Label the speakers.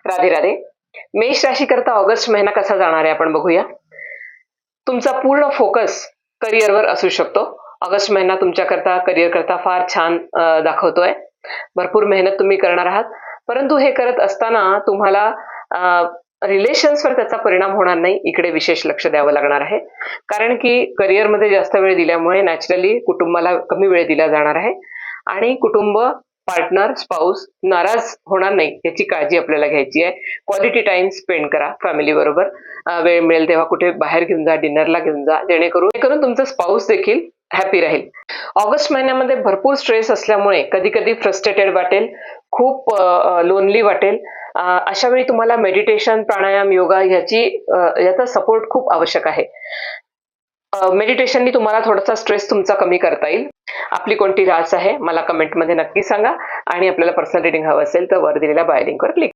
Speaker 1: राधे राधे. मेष राशी करता ऑगस्ट महिना कसा जाणार आहे आपण बघूया. तुमचा पूर्ण फोकस करिअरवर असू शकतो. ऑगस्ट महिना तुमच्याकरता करिअर करता फार छान दाखवतोय. भरपूर मेहनत तुम्ही करणार आहात, परंतु हे करत असताना तुम्हाला रिलेशन्सवर त्याचा परिणाम होणार नाही, इकडे विशेष लक्ष द्यावं लागणार आहे. कारण की करिअरमध्ये जास्त वेळ दिल्यामुळे नॅचरली कुटुंबाला कमी वेळ दिला जाणार आहे आणि कुटुंब, पार्टनर, स्पाऊस नाराज होणार नाही याची काळजी आपल्याला घ्यायची आहे. क्वालिटी टाइम स्पेंड करा फॅमिली बरोबर. वेळ मिळेल तेव्हा कुठे बाहेर घेऊन जा, डिनरला घेऊन जा, जेणेकरून तुमचा स्पाऊस देखील हॅपी राहील. ऑगस्ट महिन्यामध्ये भरपूर स्ट्रेस असल्यामुळे कधी कधी फ्रस्ट्रेटेड वाटेल, खूप लोनली वाटेल. अशा वेळी तुम्हाला मेडिटेशन, प्राणायाम, योगा याचा सपोर्ट खूप आवश्यक आहे. मेडिटेशननी तुम्हाला थोडासा स्ट्रेस तुमचा कमी करता येईल. आपली कोणती रास आहे मला कमेंटमध्ये नक्की सांगा आणि आपल्याला पर्सनल रिडिंग हवं असेल तर वर दिलेल्या बाय लिंकवर क्लिक